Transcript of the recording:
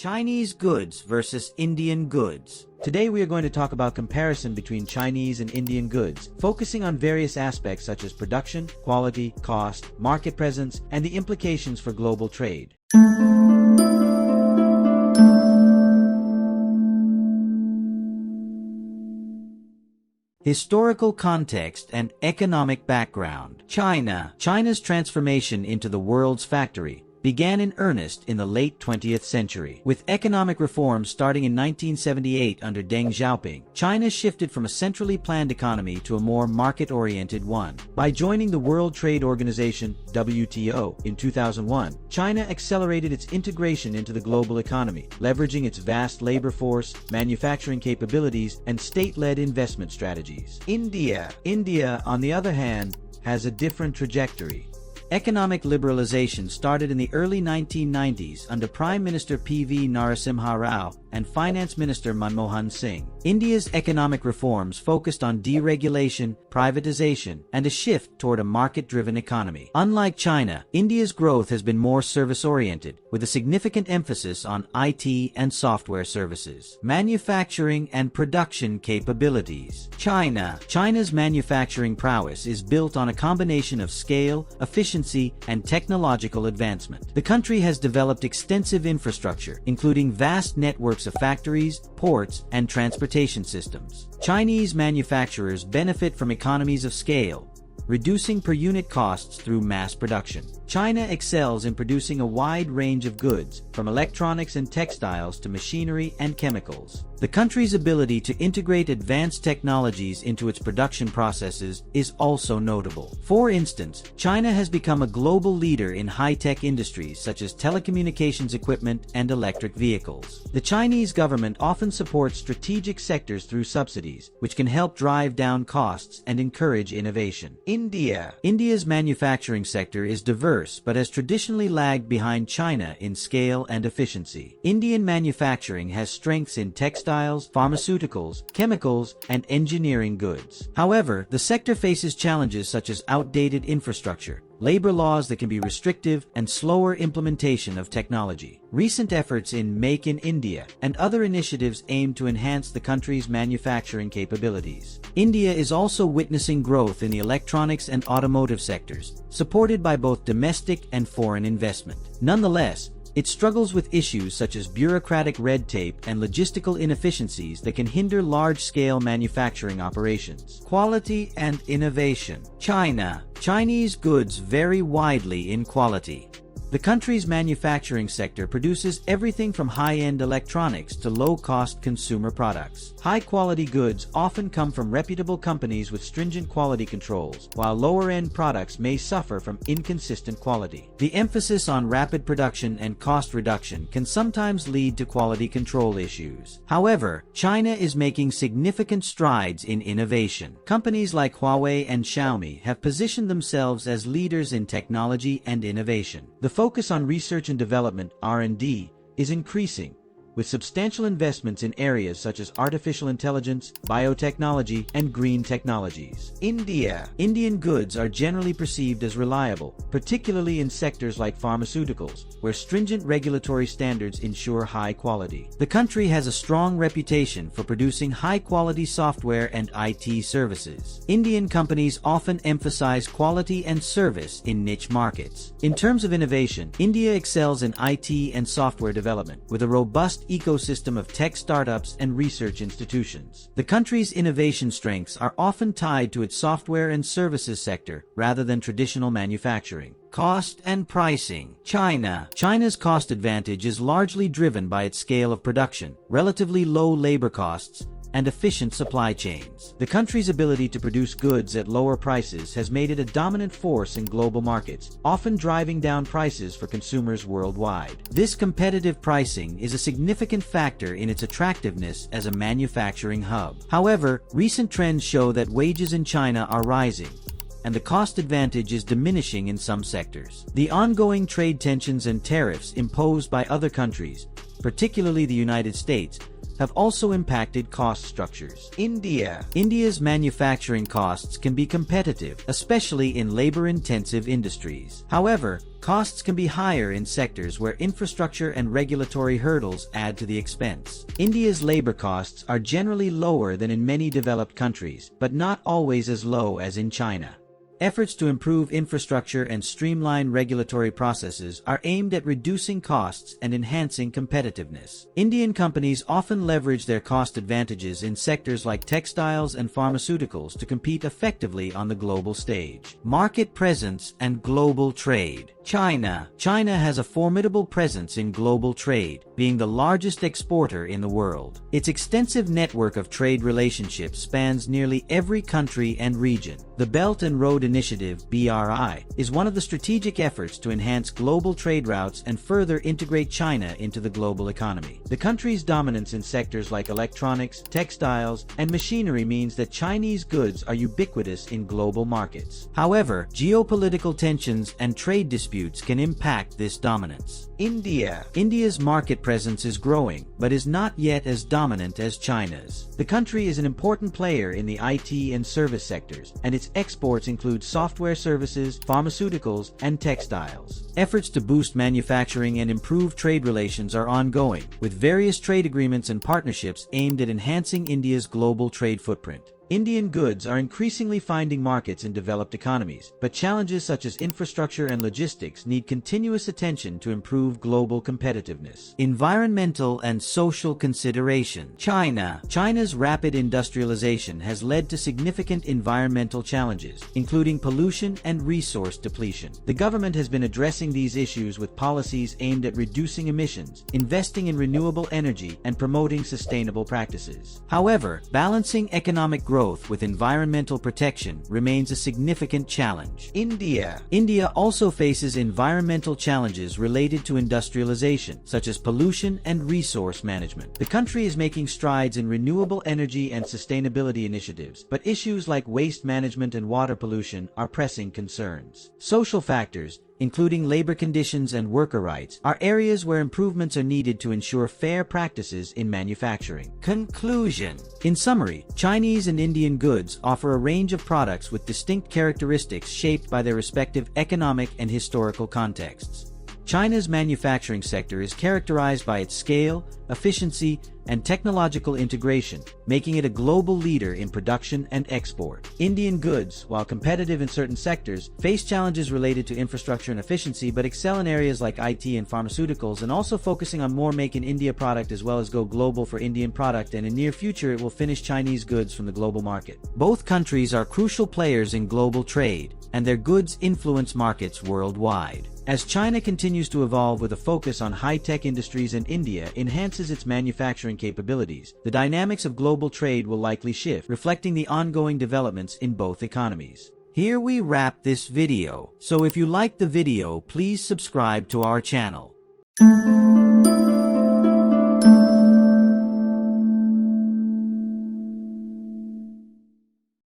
Chinese goods versus Indian goods. Today we are going to talk about comparison between Chinese and Indian goods, focusing on various aspects such as production, quality, cost, market presence, and the implications for global trade. Historical context and economic background. China's transformation into the world's factory began in earnest in the late 20th century. With economic reforms starting in 1978 under Deng Xiaoping, China shifted from a centrally planned economy to a more market-oriented one. By joining the World Trade Organization, WTO, in 2001, China accelerated its integration into the global economy, leveraging its vast labor force, manufacturing capabilities, and state-led investment strategies. India, on the other hand, has a different trajectory. Economic liberalization started in the early 1990s under Prime Minister P.V. Narasimha Rao and Finance Minister Manmohan Singh. India's economic reforms focused on deregulation, privatization, and a shift toward a market-driven economy. Unlike China, India's growth has been more service-oriented, with a significant emphasis on IT and software services. Manufacturing and production capabilities. China's manufacturing prowess is built on a combination of scale, efficiency, and technological advancement. The country has developed extensive infrastructure, including vast networks of factories, ports, and transportation systems. Chinese manufacturers benefit from economies of scale, reducing per-unit costs through mass production. China excels in producing a wide range of goods, from electronics and textiles to machinery and chemicals. The country's ability to integrate advanced technologies into its production processes is also notable. For instance, China has become a global leader in high-tech industries such as telecommunications equipment and electric vehicles. The Chinese government often supports strategic sectors through subsidies, which can help drive down costs and encourage innovation. India's manufacturing sector is diverse but has traditionally lagged behind China in scale and efficiency. Indian manufacturing has strengths in textiles, pharmaceuticals, chemicals, and engineering goods. However, the sector faces challenges such as outdated infrastructure, labor laws that can be restrictive, and slower implementation of technology. Recent efforts in Make in India and other initiatives aim to enhance the country's manufacturing capabilities. India is also witnessing growth in the electronics and automotive sectors, supported by both domestic and foreign investment. Nonetheless, it struggles with issues such as bureaucratic red tape and logistical inefficiencies that can hinder large-scale manufacturing operations. Quality and innovation. Chinese goods vary widely in quality. The country's manufacturing sector produces everything from high-end electronics to low-cost consumer products. High-quality goods often come from reputable companies with stringent quality controls, while lower-end products may suffer from inconsistent quality. The emphasis on rapid production and cost reduction can sometimes lead to quality control issues. However, China is making significant strides in innovation. Companies like Huawei and Xiaomi have positioned themselves as leaders in technology and innovation. The focus on research and development (R&D) is increasing, with substantial investments in areas such as artificial intelligence, biotechnology, and green technologies. Indian goods are generally perceived as reliable, particularly in sectors like pharmaceuticals, where stringent regulatory standards ensure high quality. The country has a strong reputation for producing high-quality software and IT services. Indian companies often emphasize quality and service in niche markets. In terms of innovation, India excels in IT and software development, with a robust ecosystem of tech startups and research institutions. The country's innovation strengths are often tied to its software and services sector rather than traditional manufacturing. Cost and pricing. China's cost advantage is largely driven by its scale of production, relatively low labor costs, and efficient supply chains. The country's ability to produce goods at lower prices has made it a dominant force in global markets, often driving down prices for consumers worldwide. This competitive pricing is a significant factor in its attractiveness as a manufacturing hub. However, recent trends show that wages in China are rising, and the cost advantage is diminishing in some sectors. The ongoing trade tensions and tariffs imposed by other countries, particularly the United States, have also impacted cost structures. India's manufacturing costs can be competitive, especially in labor-intensive industries. However, costs can be higher in sectors where infrastructure and regulatory hurdles add to the expense. India's labor costs are generally lower than in many developed countries, but not always as low as in China. Efforts to improve infrastructure and streamline regulatory processes are aimed at reducing costs and enhancing competitiveness. Indian companies often leverage their cost advantages in sectors like textiles and pharmaceuticals to compete effectively on the global stage. Market presence and global trade. China has a formidable presence in global trade, being the largest exporter in the world. Its extensive network of trade relationships spans nearly every country and region. The Belt and Road Initiative (BRI) is one of the strategic efforts to enhance global trade routes and further integrate China into the global economy. The country's dominance in sectors like electronics, textiles, and machinery means that Chinese goods are ubiquitous in global markets. However, geopolitical tensions and trade disputes can impact this dominance. India's market presence is growing, but is not yet as dominant as China's. The country is an important player in the IT and service sectors, and its exports include software services, pharmaceuticals, and textiles. Efforts to boost manufacturing and improve trade relations are ongoing, with various trade agreements and partnerships aimed at enhancing India's global trade footprint. Indian goods are increasingly finding markets in developed economies, but challenges such as infrastructure and logistics need continuous attention to improve global competitiveness. Environmental and social consideration. China's rapid industrialization has led to significant environmental challenges, including pollution and resource depletion. The government has been addressing these issues with policies aimed at reducing emissions, investing in renewable energy, and promoting sustainable practices. However, balancing economic growth with environmental protection remains a significant challenge. India also faces environmental challenges related to industrialization, such as pollution and resource management. The country is making strides in renewable energy and sustainability initiatives, but issues like waste management and water pollution are pressing concerns. Social factors, including labor conditions and worker rights, are areas where improvements are needed to ensure fair practices in manufacturing. Conclusion. In summary, Chinese and Indian goods offer a range of products with distinct characteristics shaped by their respective economic and historical contexts. China's manufacturing sector is characterized by its scale, efficiency, and technological integration, making it a global leader in production and export. Indian goods, while competitive in certain sectors, face challenges related to infrastructure and efficiency, but excel in areas like IT and pharmaceuticals, and also focusing on more Make in India product as well as go global for Indian product, and in near future it will finish Chinese goods from the global market. Both countries are crucial players in global trade, and their goods influence markets worldwide. As China continues to evolve with a focus on high-tech industries and India enhances its manufacturing capabilities, the dynamics of global trade will likely shift, reflecting the ongoing developments in both economies. Here we wrap this video, so if you liked the video, please subscribe to our channel.